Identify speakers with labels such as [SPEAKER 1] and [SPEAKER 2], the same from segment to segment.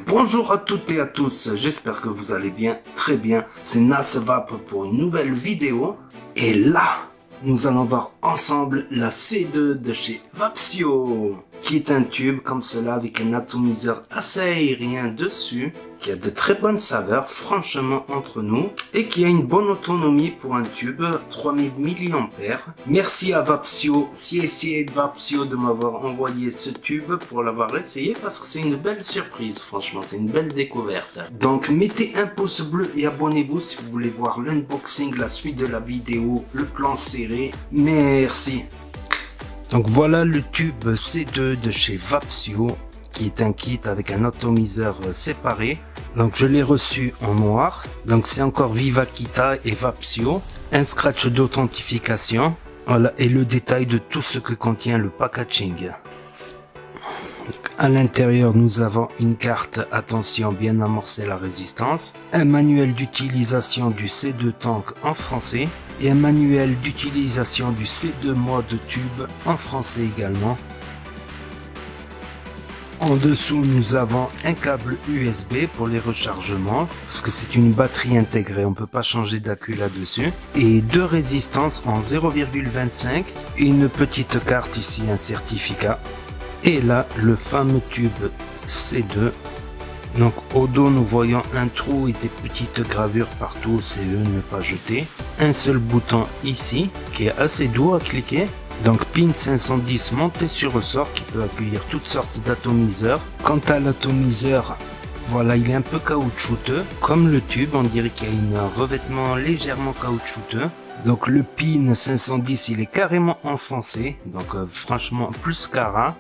[SPEAKER 1] Bonjour à toutes et à tous, j'espère que vous allez bien, très bien. C'est Nasvap pour une nouvelle vidéo. Et là, nous allons voir ensemble la C2 de chez Vapsio, qui est un tube comme cela avec un atomiseur assez aérien dessus, qui a de très bonnes saveurs, franchement entre nous, et qui a une bonne autonomie pour un tube, 3000 mAh. Merci à Vapsio, CSI Vapsio de m'avoir envoyé ce tube pour l'avoir essayé parce que c'est une belle surprise, franchement, c'est une belle découverte. Donc mettez un pouce bleu et abonnez-vous si vous voulez voir l'unboxing, la suite de la vidéo, le plan serré. Merci. Donc voilà le tube C2 de chez Vapsio, qui est un kit avec un atomiseur séparé. Donc je l'ai reçu en noir. Donc c'est encore Vivakita et Vapsio. Un scratch d'authentification. Voilà, et le détail de tout ce que contient le packaging. À l'intérieur, nous avons une carte attention bien amorcer la résistance, un manuel d'utilisation du C2 tank en français et un manuel d'utilisation du C2 mode tube en français également. En dessous, nous avons un câble USB pour les rechargements, parce que c'est une batterie intégrée, on ne peut pas changer d'accu là-dessus. Et deux résistances en 0,25 et une petite carte ici, un certificat. Et là, le fameux tube C2. Donc au dos, nous voyons un trou et des petites gravures partout, CE ne pas jeter. Un seul bouton ici, qui est assez doux à cliquer. Donc pin 510 monté sur ressort qui peut accueillir toutes sortes d'atomiseurs. Quant à l'atomiseur, voilà, il est un peu caoutchouteux. Comme le tube, on dirait qu'il y a un revêtement légèrement caoutchouteux. Donc le pin 510, il est carrément enfoncé. Donc franchement, plus qu'ara.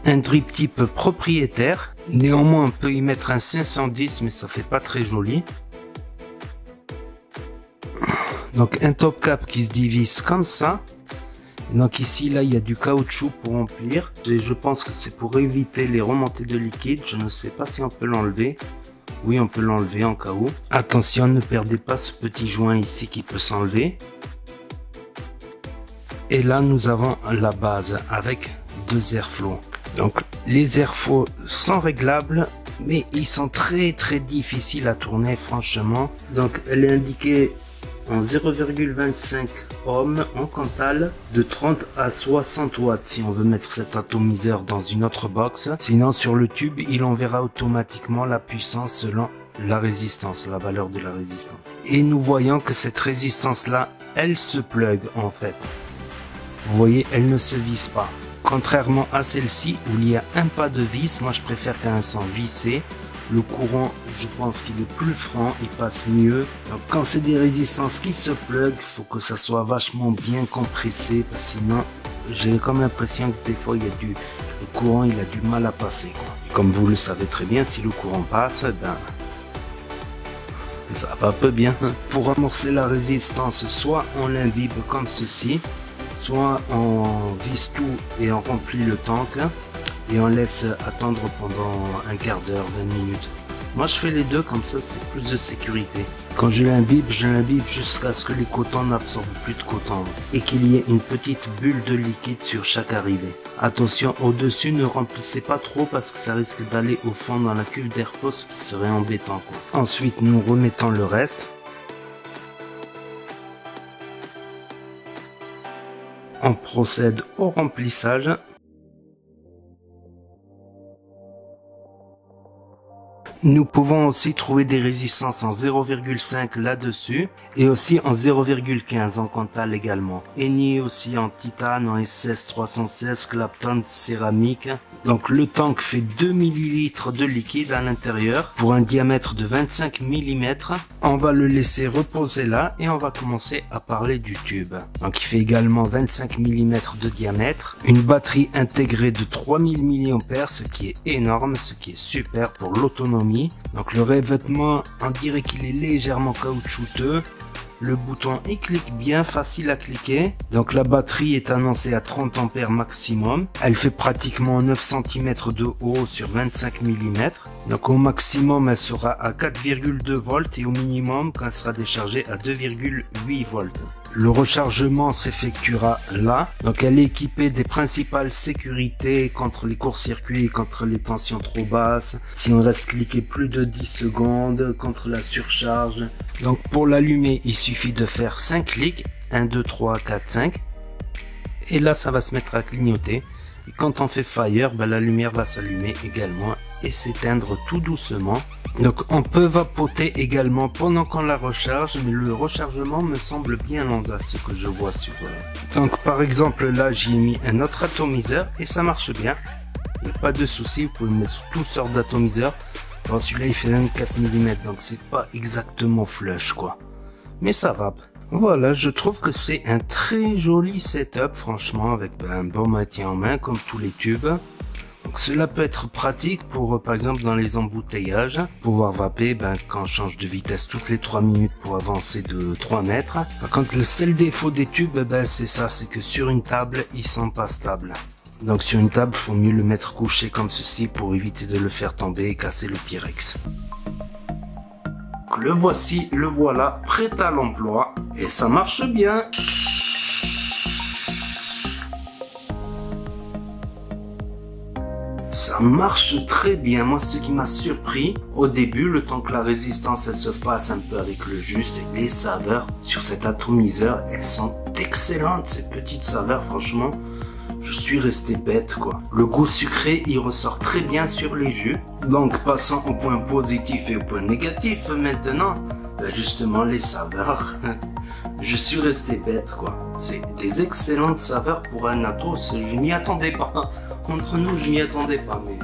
[SPEAKER 1] Un drip type propriétaire. Néanmoins, on peut y mettre un 510, mais ça fait pas très joli. Donc un top cap qui se divise comme ça. Donc ici, là, il y a du caoutchouc pour remplir. Et je pense que c'est pour éviter les remontées de liquide. Je ne sais pas si on peut l'enlever. Oui, on peut l'enlever en cas où. Attention, ne perdez pas ce petit joint ici qui peut s'enlever. Et là, nous avons la base avec deux airflows. Donc les airflows sont réglables, mais ils sont très difficiles à tourner franchement. Donc elle est indiquée en 0,25 ohms en Cantal, de 30 à 60 watts si on veut mettre cet atomiseur dans une autre box. Sinon sur le tube, il enverra automatiquement la puissance selon la résistance, la valeur de la résistance. Et nous voyons que cette résistance là, elle se plug en fait. Vous voyez, elle ne se visse pas. Contrairement à celle-ci où il y a un pas de vis, moi je préfère qu'un sang vissé. Le courant, je pense qu'il est plus franc, il passe mieux. Donc quand c'est des résistances qui se plug, il faut que ça soit vachement bien compressé, parce que sinon j'ai comme l'impression que des fois le courant il a du mal à passer, quoi. Et comme vous le savez très bien, si le courant passe, ben ça va peu bien. Pour amorcer la résistance, soit on l'imbibe comme ceci, soit on visse tout et on remplit le tank et on laisse attendre pendant un quart d'heure, 20 minutes. Moi je fais les deux, comme ça c'est plus de sécurité. Quand je l'imbibe jusqu'à ce que les cotons n'absorbent plus de coton et qu'il y ait une petite bulle de liquide sur chaque arrivée. Attention, au-dessus ne remplissez pas trop parce que ça risque d'aller au fond dans la cuve d'airflow, ce qui serait embêtant, quoi. Ensuite nous remettons le reste. On procède au remplissage. Nous pouvons aussi trouver des résistances en 0,5 là-dessus et aussi en 0,15 en Cantal également. Eni aussi en titane, en SS 316, Clapton céramique. Donc le tank fait 2 ml de liquide à l'intérieur pour un diamètre de 25 mm. On va le laisser reposer là et on va commencer à parler du tube. Donc il fait également 25 mm de diamètre. Une batterie intégrée de 3000 mAh, ce qui est énorme, ce qui est super pour l'autonomie. Donc le revêtement, on dirait qu'il est légèrement caoutchouteux. Le bouton il clique bien, facile à cliquer. Donc la batterie est annoncée à 30 ampères maximum. Elle fait pratiquement 9 cm de haut sur 25 mm. Donc au maximum elle sera à 4,2 volts et au minimum quand elle sera déchargée à 2,8 volts. Le rechargement s'effectuera là. Donc elle est équipée des principales sécurités contre les courts-circuits, contre les tensions trop basses. Si on reste cliqué plus de 10 secondes, contre la surcharge. Donc pour l'allumer, il suffit de faire 5 clics. 1, 2, 3, 4, 5. Et là, ça va se mettre à clignoter. Et quand on fait fire, la lumière va s'allumer également et s'éteindre tout doucement. Donc on peut vapoter également pendant qu'on la recharge, mais le rechargement me semble bien lent à ce que je vois sur... Donc par exemple là j'ai mis un autre atomiseur et ça marche bien. Il n'y a pas de souci, vous pouvez mettre toutes sortes d'atomiseurs. Bon, celui-là il fait 24 mm donc c'est pas exactement flush quoi. Mais ça va. Voilà, je trouve que c'est un très joli setup franchement avec un bon maintien en main comme tous les tubes. Donc cela peut être pratique pour par exemple dans les embouteillages, pouvoir vaper quand on change de vitesse toutes les 3 minutes pour avancer de 3 mètres. Par contre le seul défaut des tubes c'est ça, c'est que sur une table ils sont pas stables. Donc sur une table il faut mieux le mettre couché comme ceci pour éviter de le faire tomber et casser le Pyrex. Le voici, le voilà, prêt à l'emploi et ça marche bien. Ça marche très bien. Moi, ce qui m'a surpris au début, le temps que la résistance elle se fasse un peu avec le jus, c'est que les saveurs sur cet atomiseur, elles sont excellentes. Ces petites saveurs, franchement, je suis resté bête quoi. Le goût sucré, il ressort très bien sur les jus. Donc, passons au point positif et au point négatif maintenant. Justement, les saveurs. Je suis resté bête quoi. C'est des excellentes saveurs pour un Atos. Je m'y attendais pas. Entre nous, je m'y attendais pas. Mais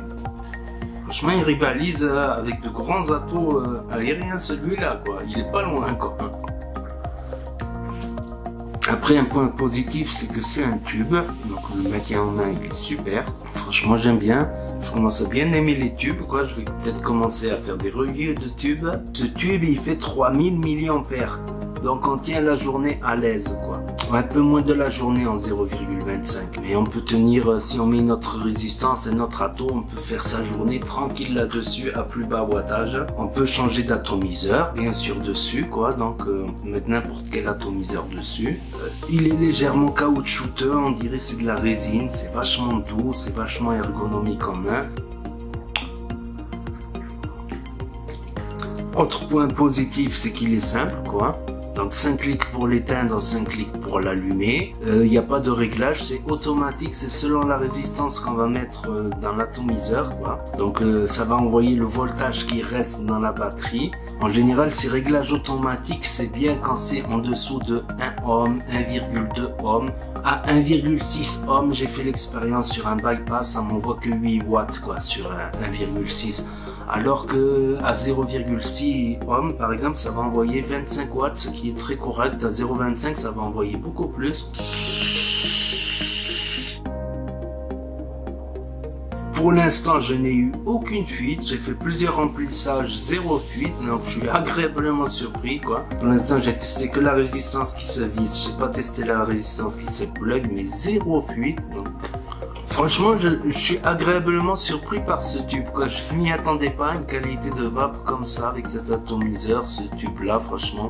[SPEAKER 1] franchement, il rivalise avec de grands Atos aériens celui-là quoi. Il est pas loin quoi. Après, un point positif, c'est que c'est un tube. Donc le maintien en main, il est super. Franchement, j'aime bien. Je commence à bien aimer les tubes quoi. Je vais peut-être commencer à faire des reviews de tubes. Ce tube, il fait 3000 mAh. Donc on tient la journée à l'aise quoi. Un peu moins de la journée en 0,25. Mais on peut tenir, si on met notre résistance et notre ato, on peut faire sa journée tranquille là-dessus à plus bas wattage. On peut changer d'atomiseur, bien sûr dessus quoi. Donc on peut mettre n'importe quel atomiseur dessus. Il est légèrement caoutchouteux, on dirait c'est de la résine. C'est vachement doux, c'est vachement ergonomique en main. Autre point positif, c'est qu'il est simple quoi. Donc 5 clics pour l'éteindre, 5 clics pour l'allumer. Il n'y a pas de réglage, c'est automatique, c'est selon la résistance qu'on va mettre dans l'atomiseur quoi. Donc ça va envoyer le voltage qui reste dans la batterie. En général, ces réglages automatiques, c'est bien quand c'est en dessous de 1 ohm, 1,2 ohm. À 1,6 ohm, j'ai fait l'expérience sur un bypass, ça m'envoie que 8 watts quoi sur 1,6. Alors que à 0,6 ohm par exemple ça va envoyer 25 watts, ce qui est très correct. À 0,25 ça va envoyer beaucoup plus. Pour l'instant je n'ai eu aucune fuite, j'ai fait plusieurs remplissages, 0 fuite, donc je suis agréablement surpris quoi. Pour l'instant j'ai testé que la résistance qui se visse, j'ai pas testé la résistance qui se plug, mais 0 fuite. Donc franchement, je suis agréablement surpris par ce tube quoi. Je m'y attendais pas, une qualité de vape comme ça avec cet atomiseur, ce tube là, franchement,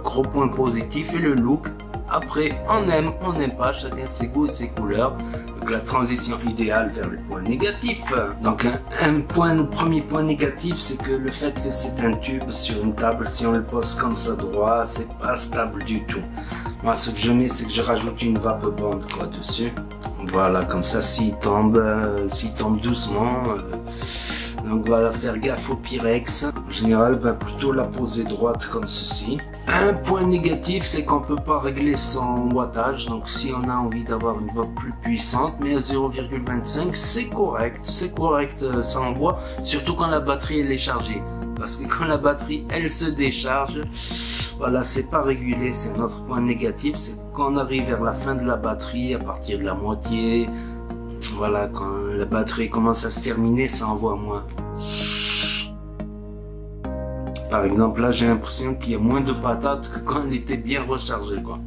[SPEAKER 1] gros point positif. Et le look, après, on aime, on n'aime pas, chacun ses goûts et ses couleurs. Donc la transition idéale vers le point négatif. Donc premier point négatif, c'est que le fait que c'est un tube sur une table, si on le pose comme ça droit, c'est pas stable du tout. Moi, ce que je mets, c'est que je rajoute une vape bande quoi dessus. Voilà, comme ça, s'il tombe doucement. Donc voilà, faire gaffe au Pyrex. En général, plutôt la poser droite comme ceci. Un point négatif, c'est qu'on peut pas régler son wattage. Donc si on a envie d'avoir une vape plus puissante, mais à 0,25, c'est correct, ça envoie. Surtout quand la batterie elle est chargée. Parce que quand la batterie elle se décharge, voilà, c'est pas régulé. C'est un autre point négatif, c'est quand on arrive vers la fin de la batterie, à partir de la moitié. Voilà, quand la batterie commence à se terminer, ça envoie moins. Par exemple, là, j'ai l'impression qu'il y a moins de patates que quand elle était bien rechargée, quoi.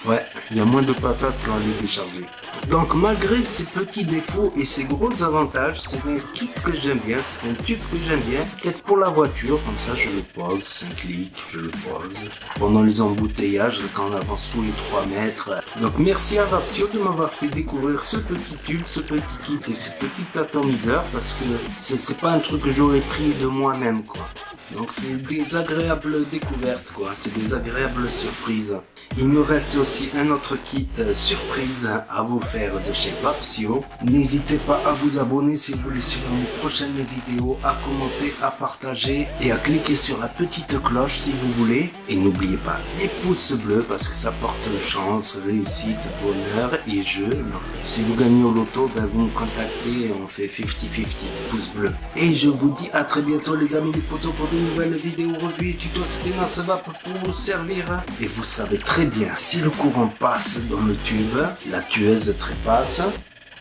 [SPEAKER 1] Ouais, il y a moins de patates quand elle est déchargée. Donc malgré ses petits défauts et ses gros avantages, c'est un kit que j'aime bien, c'est un tube que j'aime bien. Peut-être pour la voiture, comme ça je le pose, 5 clics, je le pose. Pendant les embouteillages, quand on avance sous les 3 mètres. Donc merci à Vapsio de m'avoir fait découvrir ce petit tube, ce petit kit et ce petit atomiseur, parce que c'est pas un truc que j'aurais pris de moi-même quoi. Donc c'est des agréables découvertes quoi, c'est des agréables surprises. Il me reste aussi un autre kit surprise à vous faire de chez Vapsio. N'hésitez pas à vous abonner si vous voulez suivre mes prochaines vidéos, à commenter, à partager et à cliquer sur la petite cloche si vous voulez. Et n'oubliez pas les pouces bleus parce que ça porte chance, réussite, bonheur et jeu. Donc, si vous gagnez au loto, ben vous me contactez et on fait 50-50 pouces bleus. Et je vous dis à très bientôt les amis les potos pour de nouvelles vidéos, revues et tutos. C'était Nasevap pour vous servir. Et vous savez très bien, si le courant passe dans le tube, la tueuse trépasse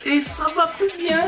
[SPEAKER 1] et ça va plus bien.